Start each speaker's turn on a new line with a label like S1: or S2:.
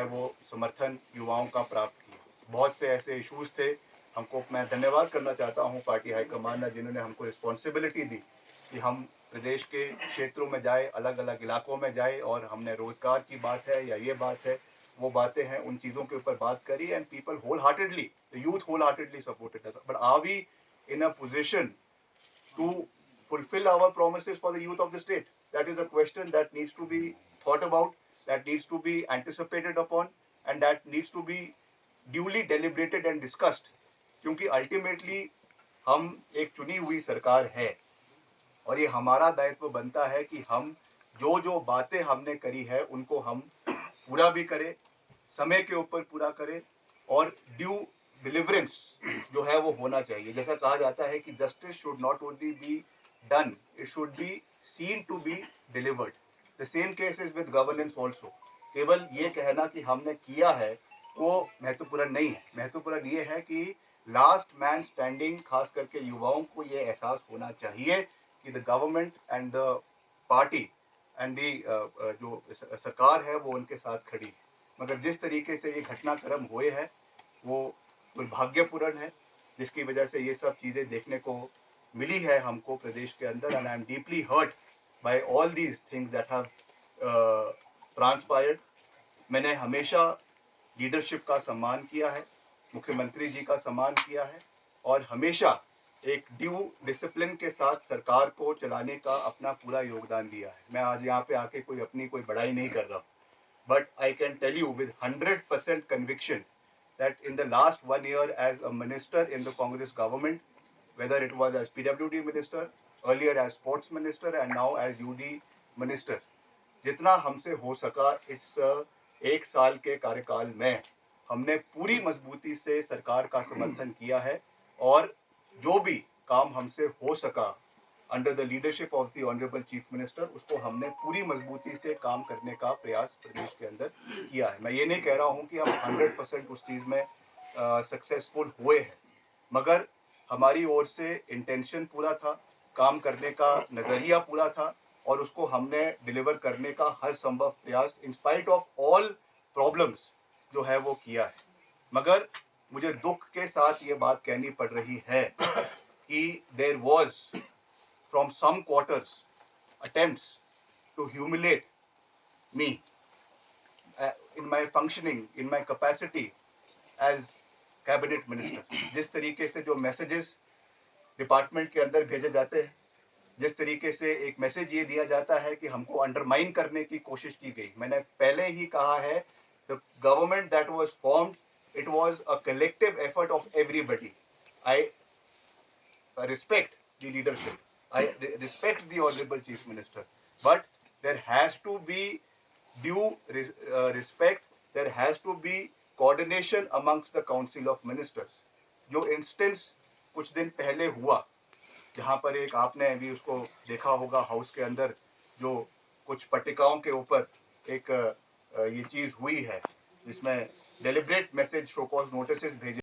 S1: वो समर्थन युवाओं का प्राप्त किया। बहुत से ऐसे इश्यूज़ थे, हमको मैं धन्यवाद करना चाहता हूँ पार्टी हाईकमान ने, जिन्होंने हमको रिस्पॉन्सिबिलिटी दी कि हम प्रदेश के क्षेत्रों में जाए, अलग अलग इलाकों में जाए, और हमने रोज़गार की बात है या ये बात है, वो बातें हैं, उन चीज़ों के ऊपर बात करी, and people wholeheartedly, the youth wholeheartedly supported us. But are we in a position to fulfill our promises for the youth of the state? That is a question that needs to be thought about, that needs to be anticipated upon, and that needs to be duly deliberated and discussed. क्योंकि ultimately हम एक चुनी हुई सरकार है, और ये हमारा दायित्व बनता है कि हम जो जो बातें हमने करी है उनको हम पूरा भी करें, समय के ऊपर पूरा करें, और ड्यू डिलीवरेंस जो है वो होना चाहिए। जैसा कहा जाता है कि justice should not only be done, it should be seen to be delivered. The same case is with governance also. केवल ये कहना कि हमने किया है वो महत्वपूर्ण नहीं है। महत्वपूर्ण ये है कि लास्ट मैन स्टैंडिंग, खास करके युवाओं को ये एहसास होना चाहिए कि the government and the party and the जो सरकार है वो उनके साथ खड़ी है। मगर जिस तरीके से ये घटनाक्रम हुए हैं वो दुर्भाग्यपूर्ण है, जिसकी वजह से ये सब चीज़ें देखने को मिली है हमको प्रदेश के अंदर, and I am deeply hurt by all these things that have transpired. मैंने हमेशा लीडरशिप का सम्मान किया है, मुख्यमंत्री जी का सम्मान किया है, और हमेशा एक ड्यू डिसिप्लिन के साथ सरकार को चलाने का अपना पूरा योगदान दिया है। मैं आज यहाँ पे आके कोई बड़ाई नहीं कर रहा हूँ, but I can tell you with 100% conviction that in the last 1 year as a minister in the Congress government, whether it was as PWD minister, earlier as sports minister, and now as UD minister, जितना हमसे हो सका इस एक साल के कार्यकाल में हमने पूरी मजबूती से सरकार का समर्थन किया है, और जो भी काम हमसे हो सका under the leadership of the honourable chief minister, उसको हमने पूरी मजबूती से काम करने का प्रयास प्रदेश के अंदर किया है। मैं ये नहीं कह रहा हूँ कि हम 100% उस चीज़ में सक्सेसफुल हुए हैं, मगर हमारी ओर से इंटेंशन पूरा था, काम करने का नज़रिया पूरा था, और उसको हमने डिलीवर करने का हर संभव प्रयास in spite of all problems जो है वो किया है। मगर मुझे दुख के साथ ये बात कहनी पड़ रही है कि there was from some quarters attempts to humiliate me in my functioning, in my capacity as cabinet minister. जिस तरीके से जो मैसेजेस डिपार्टमेंट के अंदर भेजे जाते हैं, जिस तरीके से एक मैसेज ये दिया जाता है कि हमको अंडरमाइन करने की कोशिश की गई। मैंने पहले ही कहा है, the government that was formed, it was a collective effort of everybody. I respect the leadership, I respect the honorable chief minister, but there has to be due respect, there has to be coordination amongst the council of ministers। जो instance कुछ दिन पहले हुआ, जहाँ पर एक आपने भी उसको देखा होगा हाउस के अंदर, जो कुछ पट्टिकाओं के ऊपर एक ये चीज़ हुई है जिसमें deliberate message show cause notice भेजे